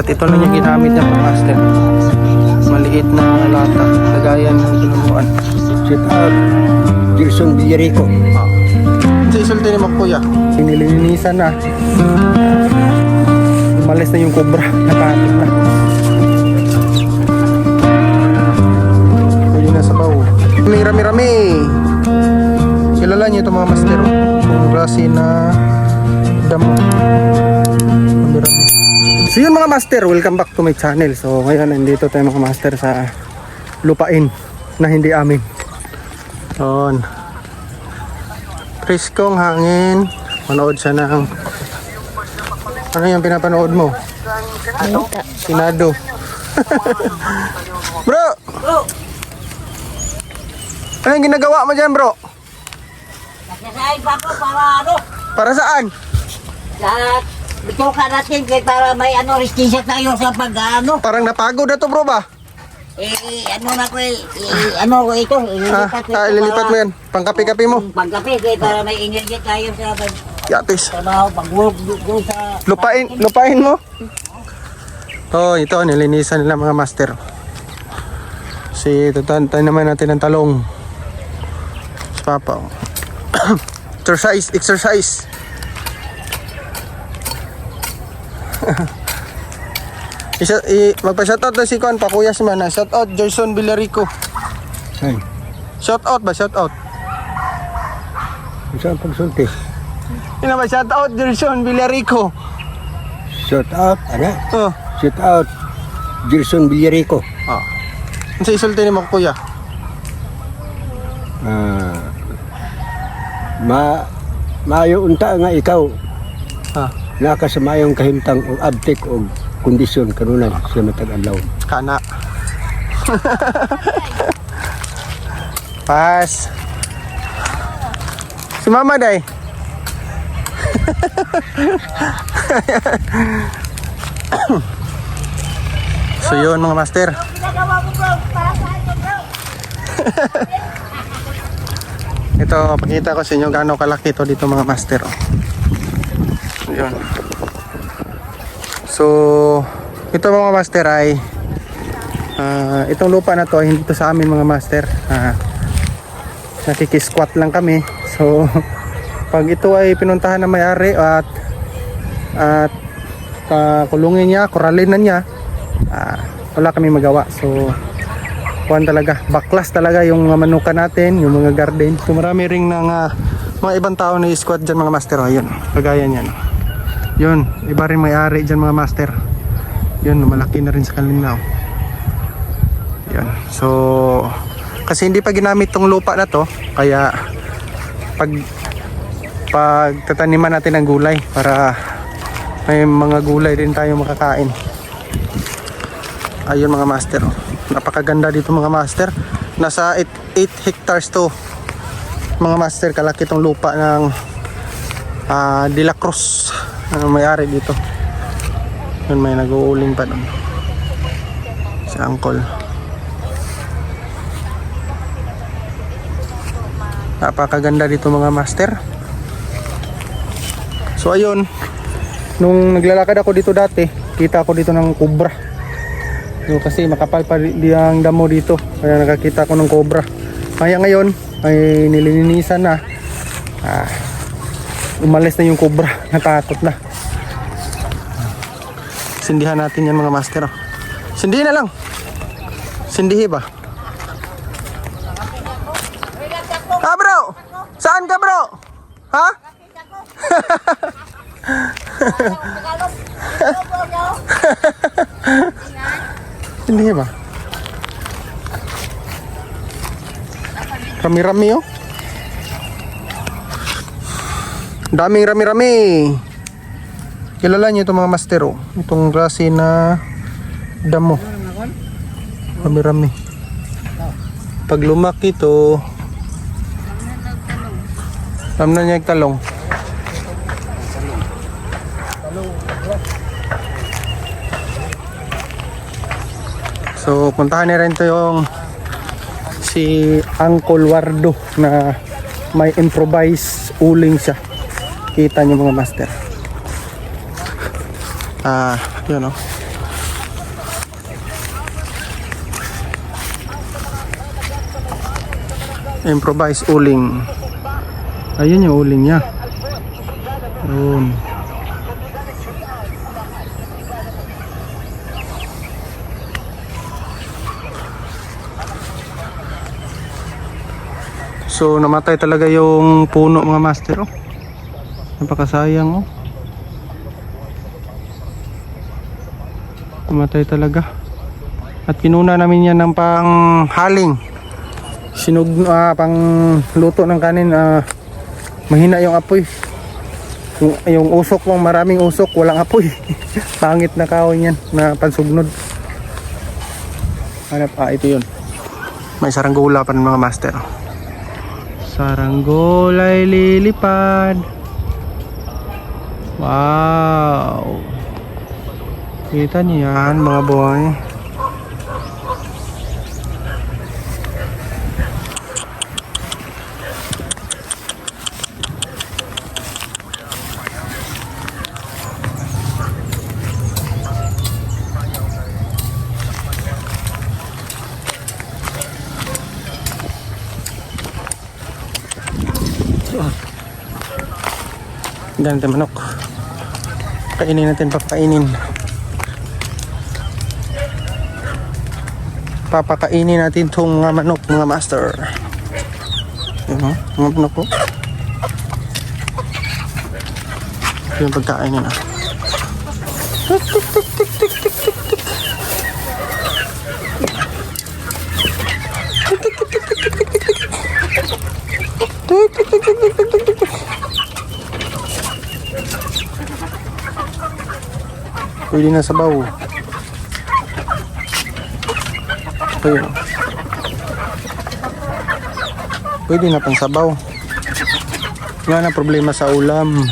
At ito lang yung ginamit niya pang master. Maliit na lata, lagayan ng tuluan. Shout out Gerson Villarico. Sa isulti ni mo kuya, nililinisan na. Umalis na yung cobra, nakatip na. Pwede na sa baw. May rami-rami. Kilala niyo itong mga master. Itong klase na damo. Rami-rami. So yun mga master, welcome back to my channel. So ngayon nandito tayo mga master sa lupain na hindi amin. Yun. Priskong hangin. Manood siya ng... Ano yung pinapanood mo? Sinado. Bro! Ano yung ginagawa mo dyan bro? Nagsasahin pa ako para ano? Para saan? Ito ka natin para may restisya tayo sa pag-ano. Parang napagod na to bro ba? Ano na ko ano ko ito. Ililipat mo yan. Pangkapi-kapi mo. Pagkape para may energy tayo sa Yatis. trabaho, pag-work doon sa... Lupain mo. Oh, ito nilinisan nila mga master. Tayo naman natin ng talong. Si Papa. Exercise. Magpa-shoutout na si Kuan pa kuya si Mana. Shoutout Gerson Villarico. Ay, Shoutout ba? Shoutout. saan pagsulti? Sino ba? Shoutout Gerson Villarico. Shout out, ano? Oh. Shout out Gerson Villarico. Ah. Ano sa isulti ni mo kuya? Maayo unta nga ikaw. Ah. Naka sa mayong kahimtang o abtik o kondisyon kanunay sa matag adlaw. Kana. Pas. Si Mama day. So yun mga master. Ginagawa mo bro, para saan yun bro? Ito, pakita ko sa inyo gaano kalaki to dito mga master. Yun. So, ito mga master ay itong lupa na to, hindi to sa amin mga master. Nakikisquat lang kami. So, pag ito ay pinuntahan ng may-ari at kulungin niya, koralin na niya, wala kami magawa. So, kuwan talaga, baklas talaga yung mga manuka natin, yung mga garden. So, marami ring ng mga ibang tao na i-squat dyan mga master. Ayun, kagaya niyan. Yun, iba rin may-ari dyan mga master. Yun, malaki na rin sa kanila. Yun, so kasi hindi pa ginamit tong lupa na to, kaya pag tataniman natin ng gulay para may mga gulay din tayo makakain. Ayun mga master, napakaganda dito mga master. Nasa 8 hectares to mga master, kalaki tong lupa ng De La Cruz. May-ari dito. Yun, may nag-uuling pa doon. Si Uncle. Napakaganda dito mga master. So ayun, nung naglalakad ako dito dati, kita ako dito ng cobra. So, kasi makapal pa ang damo dito, kaya nakakita ko ng cobra. Kaya ngayon ay nililinisan na. Umalis na yung cobra, natatot na. Sindihan natin yan mga master. Sindihin na lang. Sindihi ba? Bro! Saan ka bro? Ha? Sindihi ba? Rami-rami oh. Daming rami-rami. Kilala niyo itong mga master oh. Itong klase na damo. Rami-rami. Pag lumaki ito, alam na niya yung talong. So puntahan niya rin ito yung si Uncle Wardo na may improvise uling siya. Kita niyo mga master. Yun oh. Improvise uling. Ayun yung uling niya. Yun. So namatay talaga yung puno mga master, oh. Napakasayang, oh. Namatay talaga. At kinuna namin yan ng panghaling. Pang luto ng kanin. Mahina yung apoy. Yung usok mo, maraming usok, walang apoy. Pangit na kahoy yan na pansugnod. Hanap, ito yun. May saranggola pa ng mga master. Saranggola'y lilipad. Wow. Kita niyo yan mga boy. Ganito manok. Kainin natin, papakainin. Papakainin natin itong mga manok, mga master. Yun, mga manok ko. Ito yung pagkain nila. Tik, tik, tik, tik, tik, tik, tik, tik. Tik, tik, tik, tik, tik, tik, tik, tik. Tik, tik, tik, tik, tik, tik, tik, tik. Pwede na sabaw. Ayun. Pwede na pang sabaw. Wala na problema sa ulam.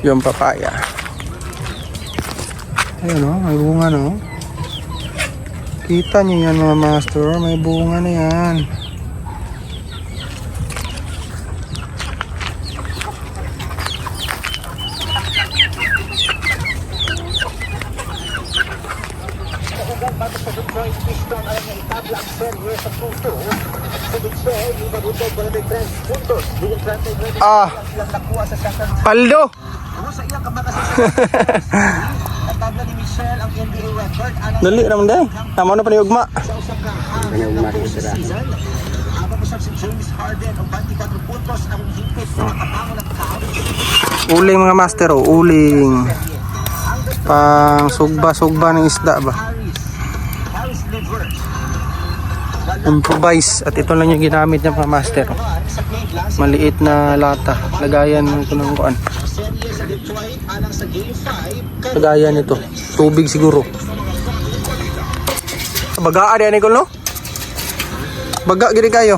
Yung papaya. Ayun, oh, may bunga, no? Kita niyo yan mga master. May bunga na yan. Paldo. Dali naman dahil. Tama na pa ni Ugma. Uling mga master, oh. Uling. Pang sugba-sugba ng isda ba? Improvise. At ito lang yung ginamit niya mga master, oh. Maliit na lata. Lagayan ito ng kuan. Lagayan ito. Tubig siguro. Bagaan yan, Nicole, no? Baga, gini kayo.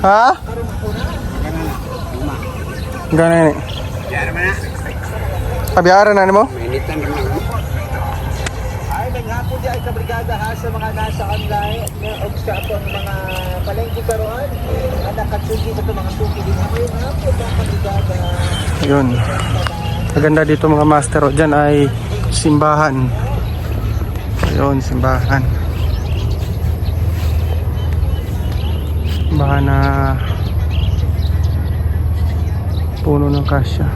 Ha? Gana ni. Pabiyaran na mo? Ay, naghapon di ay kabrigada ha sa mga nasa online o sa atong mga palengke karon. Anak katsugi sa mga suki din mo yung hapon ang kabrigada. Yun. Maganda dito mga master, o dyan ay simbahan. Ayun, simbahan. Simbahan na puno ng kasya.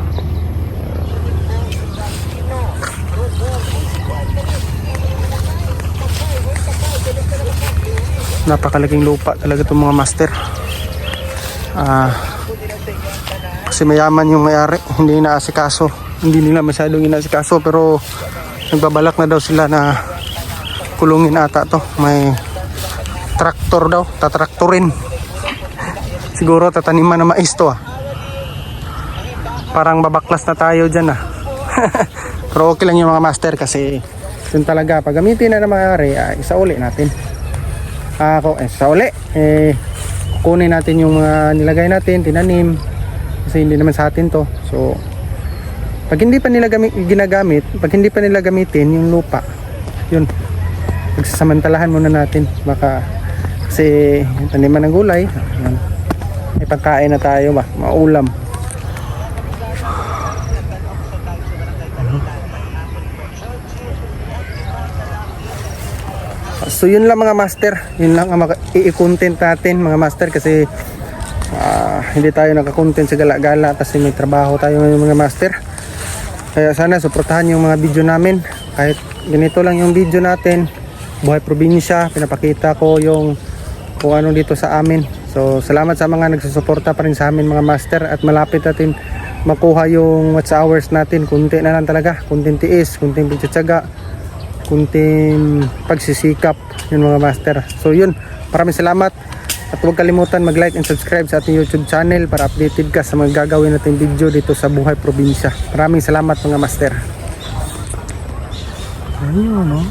Napakalaking lupa talaga itong mga master. Kasi mayaman yung may-ari, hindi inaasikaso. Hindi nila masyadong inaasikaso, pero nagbabalak na daw sila na kulungin ata to. May traktor daw, tatraktorin. Siguro tataniman na mais to, ah. Parang babaklas na tayo dyan, ah. Pero okay lang yung mga master kasi yun talaga, pag gamitin na ng may-ari, isauli natin. Isauli, kunin natin yung mga nilagay natin, tinanim. Kasi hindi naman sa atin to. So pag hindi pa nila ginagamit, pag hindi pa nila gamitin yung lupa, yun, pagsasamantalahan muna natin. Baka kasi taniman ng gulay, yun, may pagkain na tayo ba, maulam. So yun lang mga master, yun lang ang i-content natin mga master, kasi hindi tayo naka-content sa gala-gala kasi may trabaho tayo ngayon mga master. Kaya sana suportahan yung mga video namin, kahit ganito lang yung video natin, buhay probinsya, pinapakita ko yung kung ano dito sa amin. So salamat sa mga nagsusuporta pa rin sa amin mga master, at malapit natin makuha yung watch hours natin. Kunti na lang talaga, kunting tiis, kunting pagtsatsaga, kunting pagsisikap, yun mga master. So yun, maraming salamat, at huwag kalimutan mag-like and subscribe sa ating YouTube channel para updated ka sa mga gagawin nating video dito sa buhay probinsya. Maraming salamat mga master. Ayun, no?